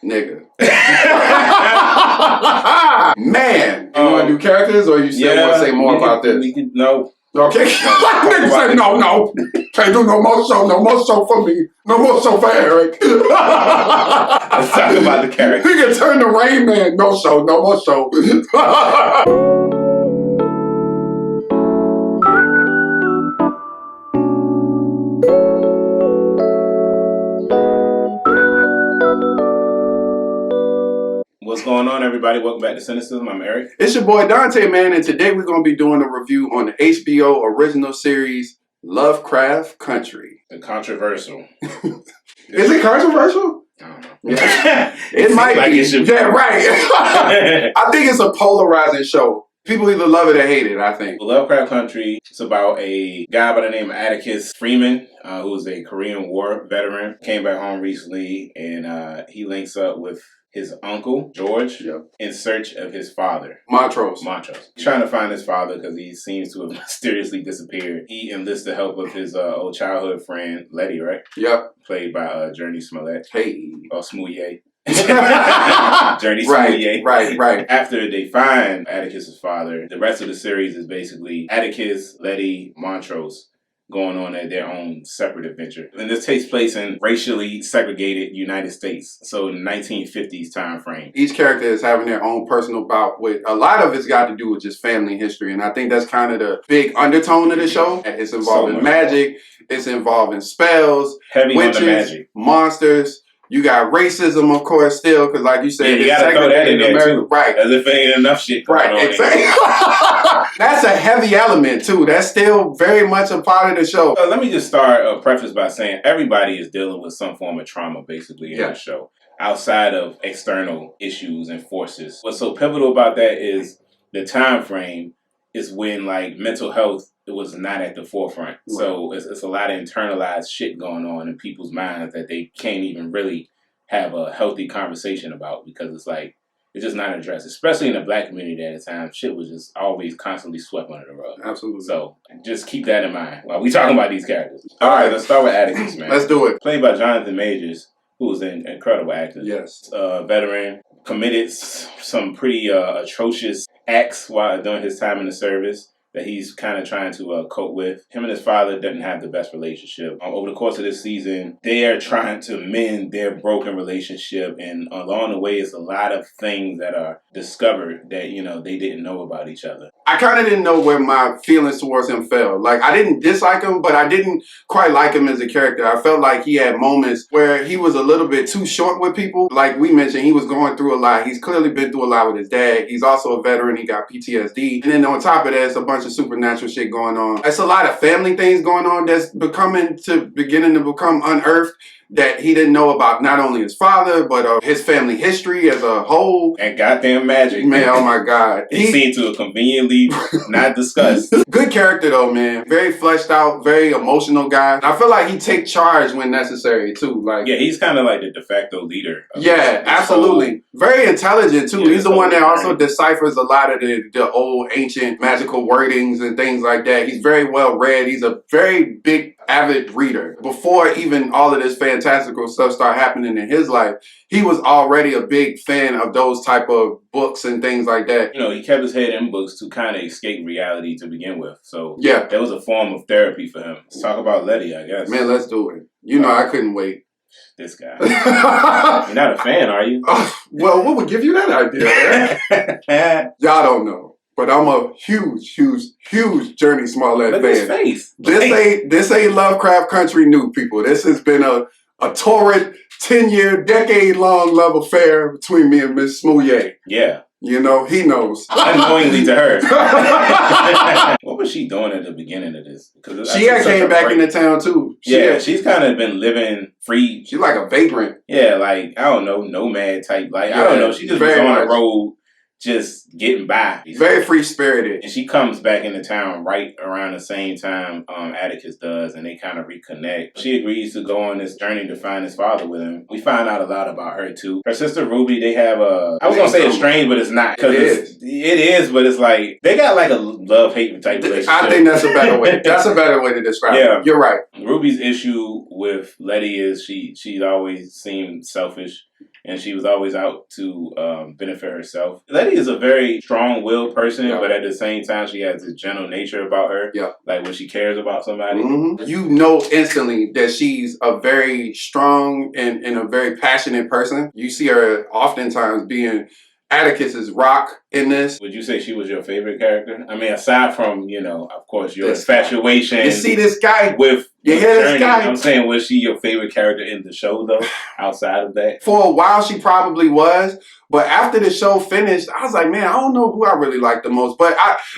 Nigga. Man. You want to do characters or you still want to say more about this? No. Okay. Nigga said no. Can't do no more show for me. No more show for Eric. Let's talk about the characters. He can turn the Rain Man. No more show. What's going on, everybody? Welcome back to Cinecism. I'm Eric. It's your boy Dante, man, and today we're going to be doing a review on the HBO original series Lovecraft Country. The controversial. Is it controversial? I don't know. Yeah. it might like be. It should yeah, right. I think it's a polarizing show. People either love it or hate it, I think. Lovecraft Country, it's about a guy by the name of Atticus Freeman, who is a Korean War veteran. Came back home recently, and he links up with his uncle, George, in search of his father. Montrose. He's trying to find his father because he seems to have mysteriously disappeared. He enlists the help of his old childhood friend, Letty, right? Yep. Played by Journey Smollett. Hey. Or Smouye. Journey Smollett. Right. After they find Atticus' father, the rest of the series is basically Atticus, Letty, Montrose going on at their own separate adventure. And this takes place in racially segregated United States, so 1950s time frame. Each character is having their own personal bout with, a lot of it's got to do with just family history, and I think that's kind of the big undertone of the show. It's involving magic, it's involving spells, heavy witches, on the magic, monsters. You got racism, of course, still, because like you said, you gotta throw that in there too. Right. As if there ain't enough shit going on. Exactly. That's a heavy element too. That's still very much a part of the show. Let me just start preface by saying everybody is dealing with some form of trauma basically in the show, outside of external issues and forces. What's so pivotal about that is the time frame is when like mental health was not at the forefront. Right. So it's a lot of internalized shit going on in people's minds that they can't even really have a healthy conversation about because it's like, it's just not addressed, especially in the black community at the time. Shit was just always constantly swept under the rug. Absolutely. So just keep that in mind while we talking about these characters. All right, let's start with Atticus, man. Let's do it. Played by Jonathan Majors, who's an incredible actor. Yes. Veteran, committed some pretty atrocious acts while during his time in the service that he's kind of trying to cope with. Him and his father didn't have the best relationship. Over the course of this season, they are trying to mend their broken relationship, and along the way, it's a lot of things that are discovered that, you know, they didn't know about each other. I kind of didn't know where my feelings towards him fell. Like, I didn't dislike him, but I didn't quite like him as a character. I felt like he had moments where he was a little bit too short with people. Like we mentioned, he was going through a lot. He's clearly been through a lot with his dad. He's also a veteran. He got PTSD. And then on top of that, it's a bunch of supernatural shit going on. It's a lot of family things going on that's beginning to become unearthed that he didn't know about, not only his father, but his family history as a whole. And goddamn magic. Man, oh my God. He seemed to have conveniently not discussed. Good character though, man. Very fleshed out, very emotional guy. I feel like he take charge when necessary too. Like, yeah, he's kind of like the de facto leader. Yeah, absolutely. Very intelligent too. He's the one that also deciphers a lot of the old ancient magical wordings and things like that. He's very well read. He's a very big avid reader. Before even all of this fantastical stuff started happening in his life, he was already a big fan of those type of books and things like that. You know, he kept his head in books to kind of escape reality to begin with. So yeah, that was a form of therapy for him. Let's talk about Letty, I guess. Man, let's do it. You know, I couldn't wait. This guy. You're not a fan, are you? Well, what would give you that idea? Y'all don't know. But I'm a huge Journey Smollett fan. Look at his face. This ain't Lovecraft Country new, people. This has been a torrid 10-year, decade-long love affair between me and Miss Smouye. Yeah. You know, he knows. Unknowingly to her. What was she doing at the beginning of this? She came back into town too. She's kind of been living free. She's like a vagrant. Yeah, like, I don't know, nomad type. Like, I don't know. She just was on the road just getting by. Very free-spirited. And she comes back into town right around the same time Atticus does, and they kind of reconnect. She agrees to go on this journey to find his father with him. We find out a lot about her, too. Her sister Ruby, they have a... I was going to say estranged, but it's not. It is. It is, but it's like... They got like a love-hate type relationship. I think that's a better way. That's a better way to describe it. You're right. Ruby's issue with Letty is she always seemed selfish. and she was always out to benefit herself. Letty is a very strong-willed person, but at the same time, she has this gentle nature about her. Yeah. Like when she cares about somebody. You know instantly that she's a very strong and a very passionate person. You see her oftentimes being Atticus's rock in this. Would you say she was your favorite character? I mean, aside from, of course, your infatuation. You see this guy with you hear this guy? I'm saying, was she your favorite character in the show, though, outside of that? For a while, she probably was. But after the show finished, I was like, man, I don't know who I really like the most. But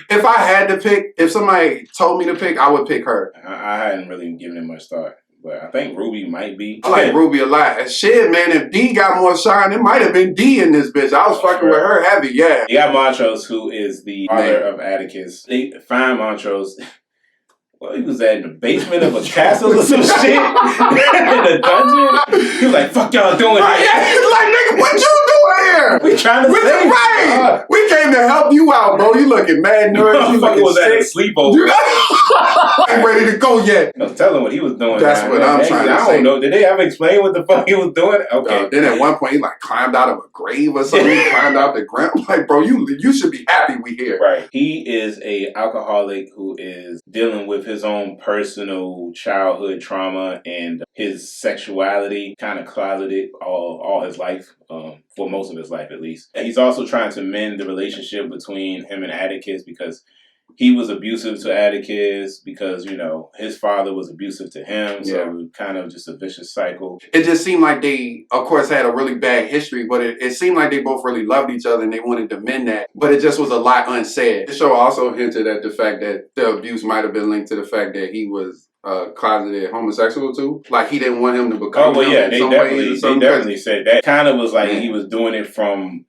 if I had to pick, if somebody told me to pick, I would pick her. I hadn't really given it much thought. But I think Ruby might be. I like Ruby a lot. Shit, man, if D got more shine, it might have been D in this bitch. I was fucking with her heavy, yeah. You got Montrose, who is the father of Atticus. They find Montrose. Well, he was in the basement of a castle or some shit in a dungeon. He was like, "Fuck y'all doing here?" Yeah, he's like, "Nigga, what you doing here? We trying to save you. Right. We came to help you out, bro. You looking mad nervous. You looking was at a sleepover. Ain't ready to go yet." I was telling what he was doing. That's what I'm trying to say. I don't know. Did they ever explain what the fuck he was doing? Okay. Then at one point he like climbed out of a grave or something. He climbed out the ground. I'm like, bro, you should be happy we here. Right. He is a alcoholic who is dealing with his own personal childhood trauma and his sexuality kind of closeted all his life, for most of his life at least. And he's also trying to mend the relationship between him and Atticus because he was abusive to Atticus because, his father was abusive to him. So it was kind of just a vicious cycle. It just seemed like they, of course, had a really bad history, but it seemed like they both really loved each other and they wanted to mend that. But it just was a lot unsaid. The show also hinted at the fact that the abuse might have been linked to the fact that he was closeted homosexual too. Like he didn't want him to become. Oh, well, yeah, they definitely said that. Kind of was like he was doing it from...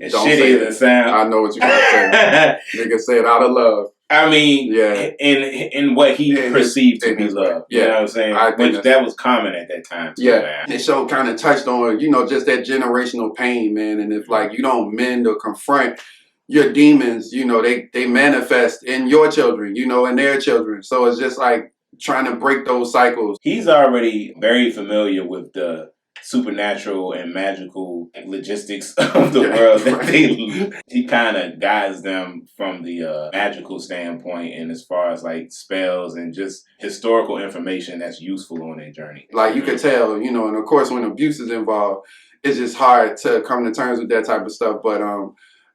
As shitty as it sounds. I know what you're going to say. Nigga said out of love. I mean, in what he perceived to be love. You know what I'm saying? Which that was common at that time too, man. The show kind of touched on, just that generational pain, man. And if like you don't mend or confront your demons, they manifest in your children, in their children. So it's just like trying to break those cycles. He's already very familiar with the supernatural and magical logistics of the world that he kind of guides them from the magical standpoint and as far as like spells and just historical information that's useful on their journey. Like you could tell, and of course when abuse is involved, it's just hard to come to terms with that type of stuff. But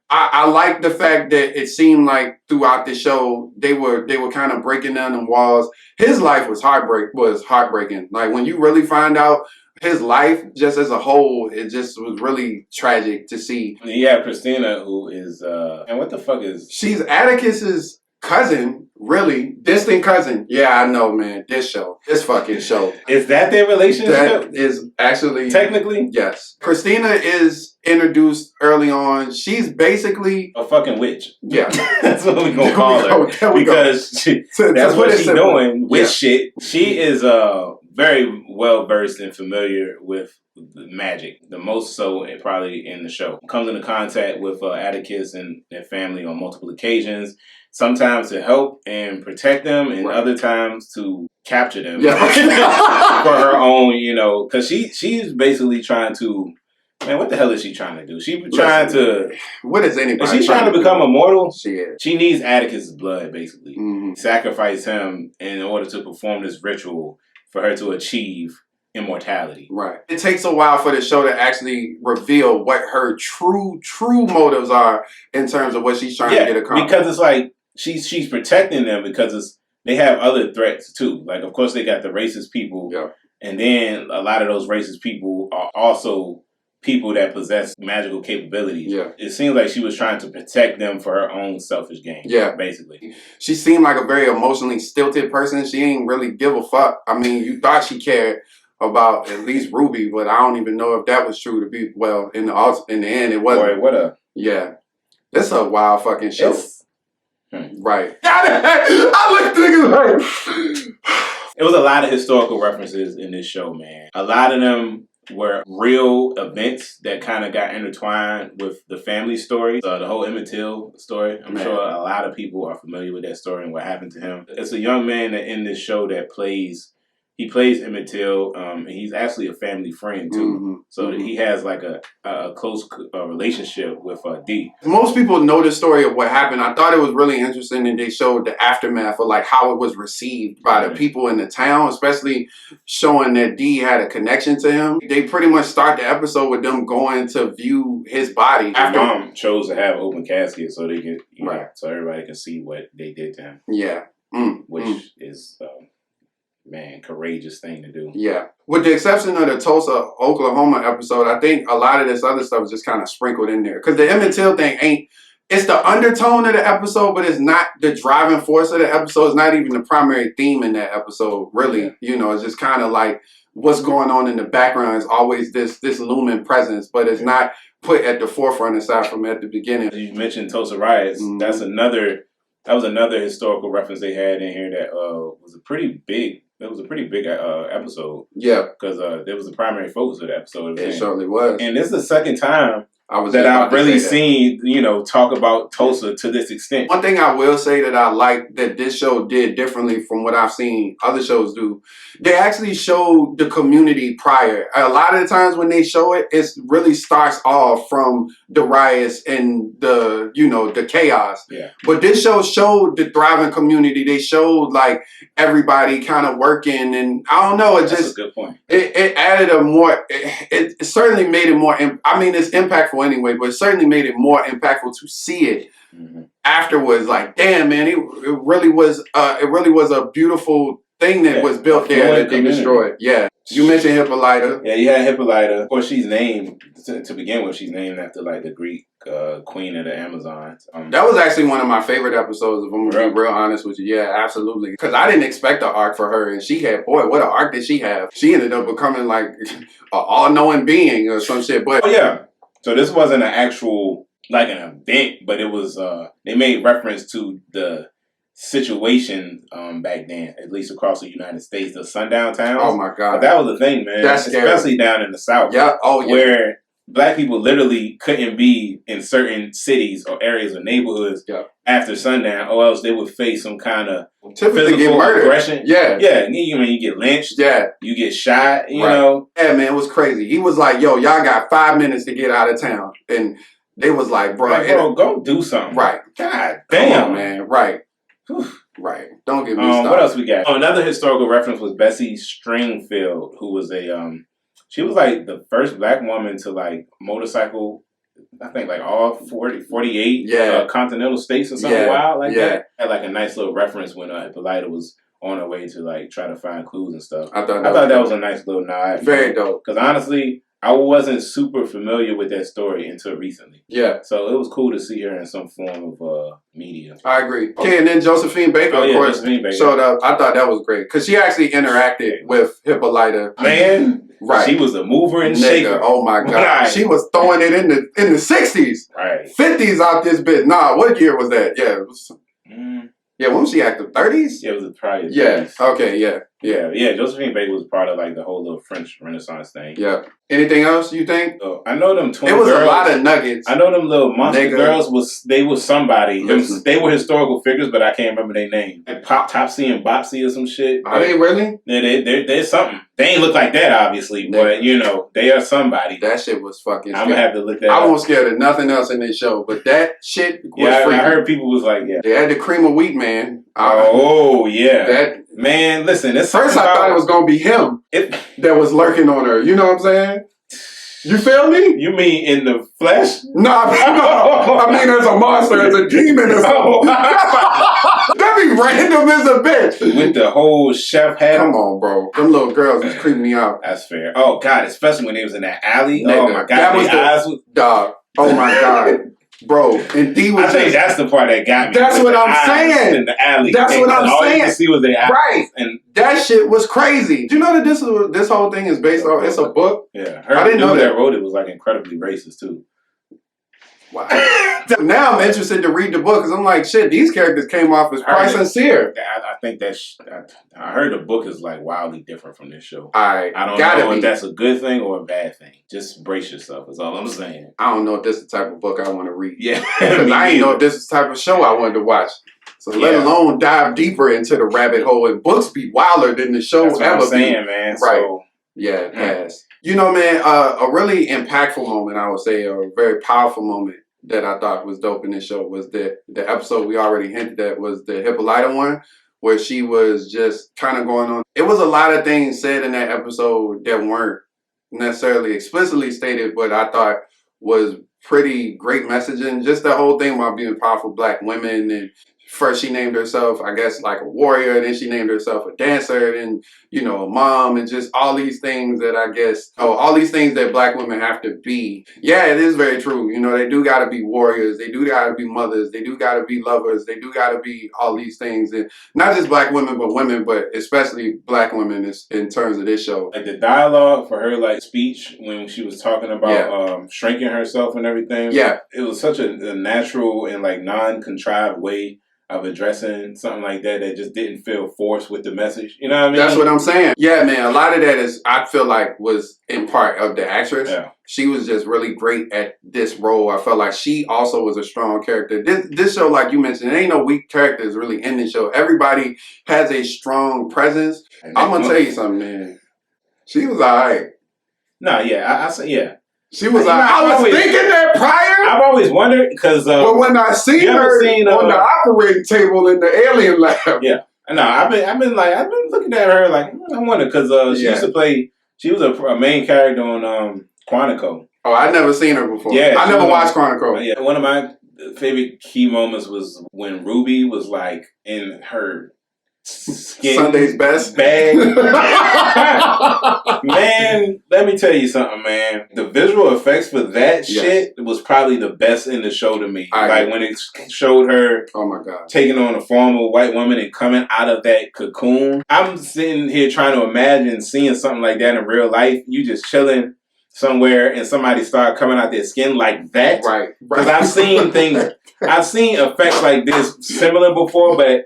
I like the fact that it seemed like throughout the show they were kind of breaking down the walls. His life was heartbreaking. Like when you really find out his life just as a whole, it just was really tragic to see. Yeah, Christina, who is and what the fuck is... She's Atticus's cousin, really. Distant cousin. Yeah, I know, man. This fucking show. Is that their relationship? That is actually... Technically? Yes. Christina is introduced early on. She's basically... a fucking witch. Yeah. That's what we're going to call her. Because that's what she's doing with shit. She is very well versed and familiar with magic, the most so probably in the show. Comes into contact with Atticus and their family on multiple occasions, sometimes to help and protect them, and other times to capture them for her own, because she's basically trying to... Man, what the hell is she trying to do? She's trying to... What is anybody Is she trying to become immortal? She is. She needs Atticus' blood, basically. Sacrifice him in order to perform this ritual for her to achieve immortality. Right. It takes a while for the show to actually reveal what her true motives are in terms of what she's trying to get accomplished. Because it's like she's protecting them because they have other threats too. Like, of course, they got the racist people. Yeah. And then a lot of those racist people are also people that possess magical capabilities. Yeah. It seems like she was trying to protect them for her own selfish gain. Yeah. Basically. She seemed like a very emotionally stilted person. She ain't really give a fuck. I mean, you thought she cared about at least Ruby, but I don't even know if that was true to be... Well, in the end, it wasn't. Boy, what a... Yeah. It's a wild fucking show. Right. I looked at It was a lot of historical references in this show, man. A lot of them were real events that kind of got intertwined with the family story. The whole Emmett Till story. I'm sure a lot of people are familiar with that story and what happened to him. It's a young man that in this show that plays... he plays Emmett Till, and he's actually a family friend too. So he has like a close relationship with D. Most people know the story of what happened. I thought it was really interesting that they showed the aftermath of like how it was received by the people in the town, especially showing that D had a connection to him. They pretty much start the episode with them going to view his body. His mom chose to have open casket so they could, so everybody can see what they did to him. Yeah. Which is, man, courageous thing to do. Yeah. With the exception of the Tulsa, Oklahoma episode, I think a lot of this other stuff is just kind of sprinkled in there. Because the Emmett Till thing it's the undertone of the episode, but it's not the driving force of the episode. It's not even the primary theme in that episode, really. Yeah. It's just kind of like what's going on in the background is always this looming presence, but it's not put at the forefront aside from at the beginning. You mentioned Tulsa riots. That was another historical reference they had in here that was a pretty big episode. Yeah. Because there was the primary focus of the episode. It certainly was. And this is the second time I've really seen, talk about Tulsa to this extent. One thing I will say that I like that this show did differently from what I've seen other shows do, they actually showed the community prior. A lot of the times when they show it, it really starts off from the riots and the chaos. Yeah. But this show showed the thriving community. They showed like everybody kind of working, and I don't know. That's a good point. It added it certainly made it more. It's impactful anyway, but it certainly made it more impactful to see it afterwards. Like, damn, man, it really was a beautiful thing that was built there that they destroyed. Yeah. You mentioned Hippolyta. Yeah, you had Hippolyta. Of course, she's named, to begin with, she's named after like the Greek queen of the Amazons. That was actually one of my favorite episodes, if I'm going to be real honest with you. Yeah, absolutely. Because I didn't expect an arc for her, and she had, what an arc did she have? She ended up becoming like an all-knowing being or some shit. But yeah. So this wasn't an actual, like an event, but it was, they made reference to the situation back then, at least across the United States, the sundown towns. Oh my God. But that was the thing, man. That's scary. Especially down in the South. Yeah. Oh, yeah. Where Black people literally couldn't be in certain cities or areas or neighborhoods after sundown, or else they would face some kind of physical aggression. Yeah. Yeah. You get lynched. Yeah. You get shot, you know. Yeah, man, it was crazy. He was like, yo, y'all got 5 minutes to get out of town. And they was like, bro, go do something. Right. God damn. Come on, man. Right. Right. Don't get me started. What else we got? Another historical reference was Bessie Stringfield, who was she was like the first Black woman to like motorcycle, I think like all 48 continental states or something wild like that. Had like a nice little reference when Hippolyta was on her way to like try to find clues and stuff. I thought that was a nice little nod. Very dope. Because honestly, I wasn't super familiar with that story until recently. Yeah. So it was cool to see her in some form of media. I agree. Okay, and then Josephine Baker, of course, showed up. I thought that was great. Because she actually interacted with Hippolyta. Man, right. She was a mover and shaker. Oh my God. Right. She was throwing it in the 60s. Right. 50s out this bitch. Nah, what year was that? Yeah. It was, yeah, when was she active? 30s? Yeah, it was probably 30s. Yeah. Okay, yeah. Yeah, Josephine Baker was part of like the whole little French Renaissance thing. Yeah. Anything else you think? I know them twin girls. It was girls, a lot of nuggets. I know them little monster girls they was somebody. They were historical figures, but I can't remember their name. Like Pop Topsy and Bopsy or some shit. Are they really? Yeah, they're something. They ain't look like that, obviously, but they are somebody. That shit was fucking I'm gonna have to look that up. I wasn't scared of nothing else in this show, but that shit was I heard people was like, They had the cream of wheat, man. Man, listen, first I thought it was gonna be him that was lurking on her. You know what I'm saying? You feel me? You mean in the flesh? Nah, I mean as a monster, as a demon or something. That be random as a bitch. With the whole chef hat. Come on, bro. Them little girls was creeping me out. That's fair. Oh, God, especially when they was in that alley. Nigga, oh, my God. That was dog. Oh, my God. Bro, and D was I think that's the part that got me. That's what I'm saying. In the alley. That's what I'm all saying. You could see was their eyes. Right. And that shit was crazy. Do you know that this whole thing is based on, it's a book? Yeah. I didn't know that wrote it was like incredibly racist too. Wow. Now I'm interested to read the book because I'm like, shit, these characters came off as quite sincere. I think I heard the book is like wildly different from this show. I don't know if that's a good thing or a bad thing. Just brace yourself is all I'm saying. I don't know if this is the type of book I want to read. Yeah. Because I didn't know if this is the type of show I wanted to watch. So let alone dive deeper into the rabbit hole. And books be wilder than the show That's what ever I'm saying, be. man. Right. So, yeah, it has. You know, man, a really impactful moment, I would say, or a very powerful moment that I thought was dope in this show was the episode we already hinted at was the Hippolyta one, where she was just kind of going on. It was a lot of things said in that episode that weren't necessarily explicitly stated, but I thought was pretty great messaging. Just the whole thing about being powerful black women. And first she named herself, I guess, like a warrior. Then she named herself a dancer. And, you know, a mom. And just all these things that I guess, all these things that black women have to be. Yeah, it is very true. You know, they do got to be warriors. They do got to be mothers. They do got to be lovers. They do got to be all these things. And not just black women, but especially black women in terms of this show. Like the dialogue for her, like speech when she was talking about shrinking herself and everything. Yeah. It was such a natural and like non-contrived way of addressing something like that just didn't feel forced with the message. You know what I mean? That's what I'm saying. Yeah, man. A lot of that is, I feel like, was in part of the actress. Yeah. She was just really great at this role. I felt like she also was a strong character. This show, like you mentioned, there ain't no weak characters really in this show. Everybody has a strong presence. I'm going to tell you something, man. She was all right. No, yeah. I say, yeah. She was all right. I was thinking that prior. I've always wondered because but when I seen her on the operating table in the alien lab. Yeah. No, I've been looking at her like, I wonder because she used to play, she was a main character on Quantico. Oh, I'd never seen her before. Yeah. I never watched Quantico. Yeah. One of my favorite key moments was when Ruby was like in her skin Sunday's best bag. Man, let me tell you something, man. The visual effects for that shit was probably the best in the show to me. Like when it showed her taking on a form of a white woman and coming out of that cocoon. I'm sitting here trying to imagine seeing something like that in real life. You just chilling somewhere and somebody start coming out their skin like that. Right. Because I've seen things, I've seen effects like this similar before, but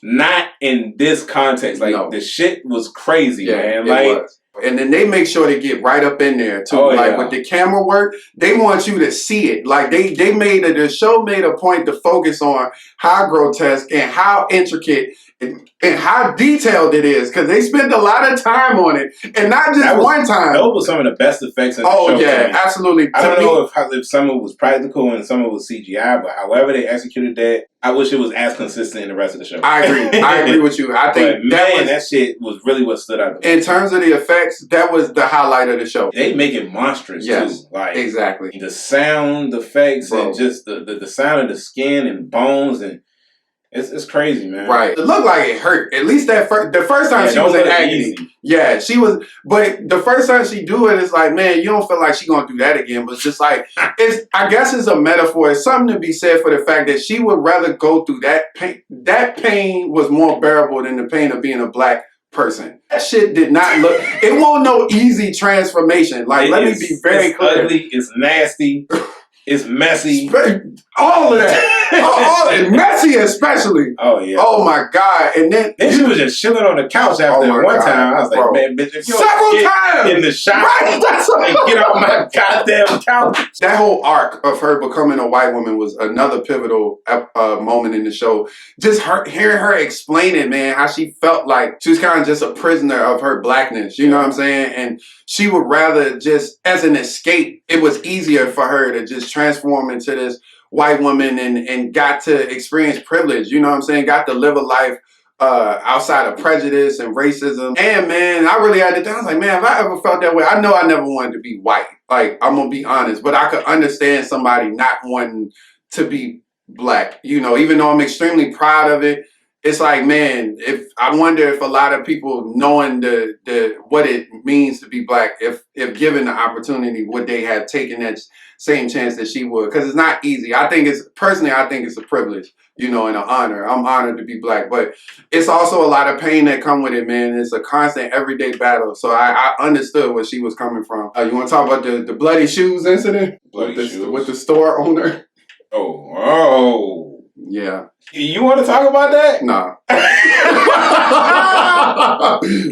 not in this context. Like the shit was crazy, man. Like, it was. And then they make sure to get right up in there too. With the camera work, they want you to see it. Like the show made a point to focus on how grotesque and how intricate and how detailed it is, because they spend a lot of time on it, and not just one time. Those were some of the best effects in the show. Oh yeah, absolutely. I don't know if some of it was practical and some of it was CGI, but however they executed that, I wish it was as consistent in the rest of the show. I agree. I agree with you. I think that shit was really what stood out. In terms of the effects, that was the highlight of the show. They make it monstrous too. Like exactly. The sound effects and just the sound of the skin and bones and it's crazy, man. Right. It looked like it hurt. At least the first time she was in agony. Easy. Yeah, she was. But the first time she do it, it's like, man, you don't feel like she gonna do that again. But it's just like, I guess it's a metaphor. It's something to be said for the fact that she would rather go through that pain. That pain was more bearable than the pain of being a black person. That shit did not look. It won't no easy transformation. Like, let me be very clear. Ugly. It's nasty. It's messy. All of that. And messy especially. Oh, yeah. Oh, my God. And then she was just chilling on the couch after one time. I was like, man, bitch, if you several times in the shop and get off my goddamn couch. That whole arc of her becoming a white woman was another pivotal moment in the show. Just hearing her explain it, man, how she felt like she was kind of just a prisoner of her blackness. You know what I'm saying? And she would rather just, as an escape, it was easier for her to just transform into this white woman and got to experience privilege, you know what I'm saying? Got to live a life outside of prejudice and racism. And man, I really had to think, I was like, man, if I ever felt that way, I know I never wanted to be white. Like, I'm gonna be honest, but I could understand somebody not wanting to be black, you know, even though I'm extremely proud of it. It's like, man, if I wonder if a lot of people knowing the what it means to be black, if given the opportunity, would they have taken that same chance that she would? Because it's not easy. I think it's a privilege, you know, and an honor. I'm honored to be black, but it's also a lot of pain that come with it, man. It's a constant everyday battle. So I understood where she was coming from. You want to talk about the bloody shoes incident with the store owner? Oh. Yeah. You want to talk about that? Nah.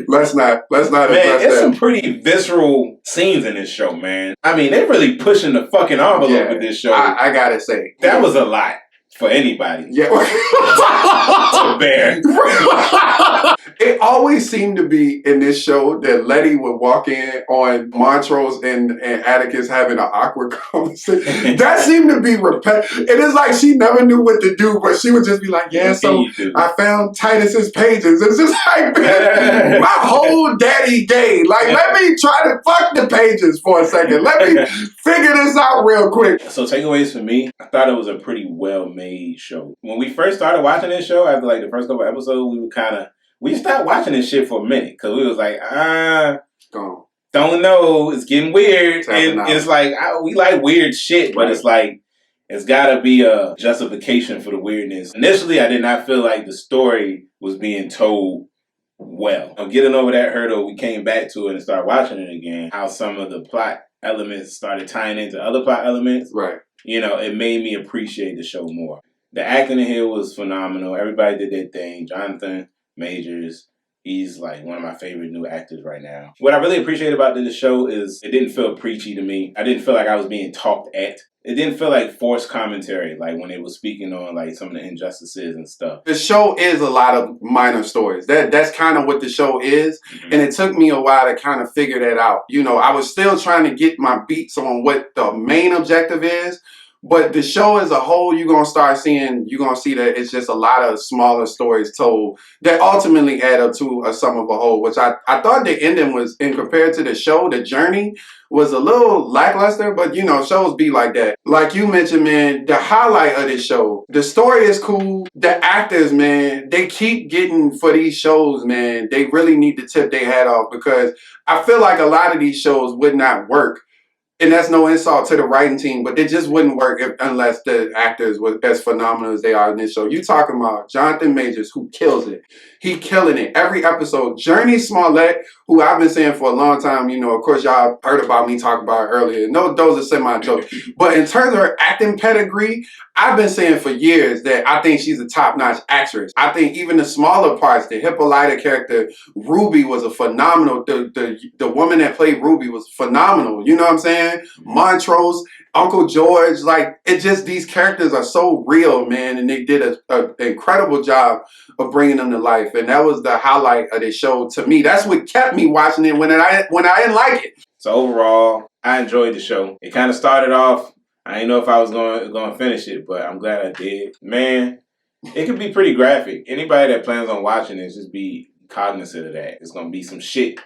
Let's not man, it's some pretty visceral scenes in this show, man. I mean, they're really pushing the fucking envelope with this show. I gotta say. That was a lot. for anybody. Yeah. To bear. It always seemed to be in this show that Letty would walk in on Montrose and Atticus having an awkward conversation. That seemed to be repetitive. It is like she never knew what to do, but she would just be like, yeah, so I found Titus's pages. It's just like, my whole daddy gay. Like, let me try to fuck the pages for a second. Let me figure this out real quick. So takeaways for me, I thought it was a pretty well-made show. When we first started watching this show, after like the first couple episodes, we stopped watching this shit for a minute because we was like, don't know, it's getting weird. And it's like, we like weird shit, but it's like, it's gotta be a justification for the weirdness. Initially, I did not feel like the story was being told well. I'm getting over that hurdle. We came back to it and started watching it again. How some of the plot elements started tying into other plot elements. Right. You know, it made me appreciate the show more. The acting in here was phenomenal. Everybody did their thing. Jonathan Majors, he's like one of my favorite new actors right now. What I really appreciate about this show is it didn't feel preachy to me. I didn't feel like I was being talked at. It didn't feel like forced commentary, like when they were speaking on like some of the injustices and stuff. The show is a lot of minor stories. That's kind of what the show is. Mm-hmm. And it took me a while to kind of figure that out. You know, I was still trying to get my beats on what the main objective is. But the show as a whole, you're going to see that it's just a lot of smaller stories told that ultimately add up to a sum of a whole, which I thought the ending was, in compared to the show, the journey was a little lackluster, but you know, shows be like that. Like you mentioned, man, the highlight of this show, the story is cool. The actors, man, they keep getting for these shows, man. They really need to tip their hat off because I feel like a lot of these shows would not work. And that's no insult to the writing team, but they just wouldn't work unless the actors were as phenomenal as they are in this show. You talking about Jonathan Majors, who kills it. He killing it every episode. Journey Smollett, who I've been saying for a long time, you know, of course y'all heard about me talk about it earlier. No, those are semi-jokes. But in terms of her acting pedigree, I've been saying for years that I think she's a top-notch actress. I think even the smaller parts, the Hippolyta character, Ruby was a phenomenal. The woman that played Ruby was phenomenal. You know what I'm saying? Montrose, Uncle George, like it just, these characters are so real, man, and they did an incredible job of bringing them to life, and that was the highlight of the show to me. That's what kept me watching it when I didn't like it. So overall, I enjoyed the show. It kind of started off, I didn't know if I was going to finish it, but I'm glad I did. Man, it can be pretty graphic. Anybody that plans on watching this, just be cognizant of that. It's going to be some shit.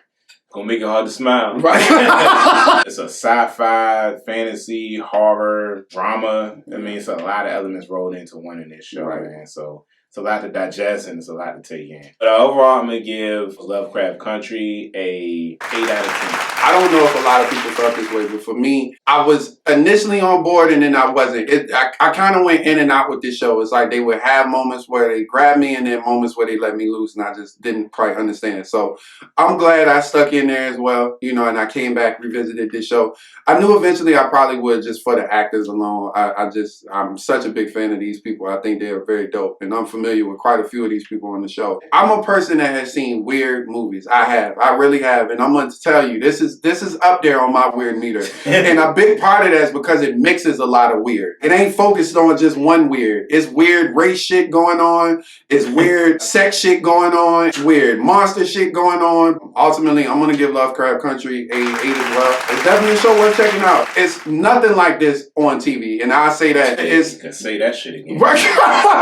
Gonna make it hard to smile. Right. It's a sci-fi, fantasy, horror, drama. I mean, it's a lot of elements rolled into one in this show, right, man. So it's a lot to digest and it's a lot to take in. But overall, I'm gonna give Lovecraft Country a 8 out of 10. I don't know if a lot of people felt this way, but for me, I was initially on board and then I wasn't. I kind of went in and out with this show. It's like they would have moments where they grabbed me and then moments where they let me loose, and I just didn't quite understand it. So I'm glad I stuck in there as well, you know, and I came back, revisited this show. I knew eventually I probably would, just for the actors alone. I'm such a big fan of these people. I think they're very dope, and I'm familiar with quite a few of these people on the show. I'm a person that has seen weird movies. I really have, and I'm going to tell you, this is up there on my weird meter. And a big part of that is because it mixes a lot of weird. It ain't focused on just one weird. It's weird race shit going on. It's weird sex shit going on. It's weird monster shit going on. Ultimately, I'm going to give Lovecraft Country a 8 as well. It's definitely a show worth checking out. It's nothing like this on TV. And I say that. You can say that shit again.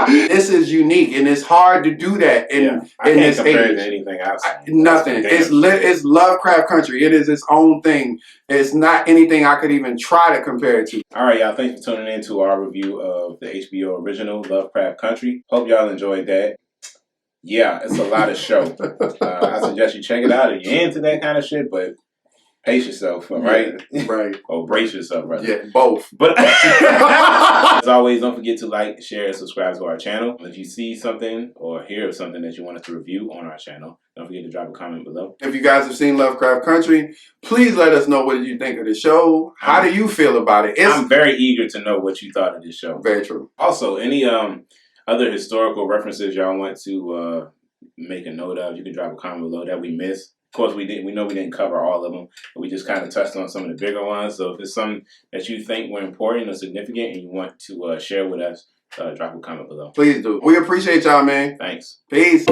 This is unique, and it's hard to do that in this compare it to anything else. Nothing. It's Lovecraft Country. It is its own thing. It's not anything I could even try to compare it to. All right, y'all. Thanks for tuning in to our review of the HBO original Lovecraft Country. Hope y'all enjoyed that. Yeah, it's a lot of show. I suggest you check it out if you're into that kind of shit, but pace yourself, right? Yeah, right. Or brace yourself, rather. Yeah, both. But as always, don't forget to like, share, and subscribe to our channel. If you see something or hear of something that you want us to review on our channel, don't forget to drop a comment below. If you guys have seen Lovecraft Country, please let us know what you think of the show. How do you feel about it? I'm very eager to know what you thought of this show. Very true. Also, any other historical references y'all want to make a note of, you can drop a comment below that we missed. Of course, we know we didn't cover all of them, but we just kind of touched on some of the bigger ones. So if it's something that you think were important or significant and you want to share with us, drop a comment below. Please do. We appreciate y'all, man. Thanks. Peace.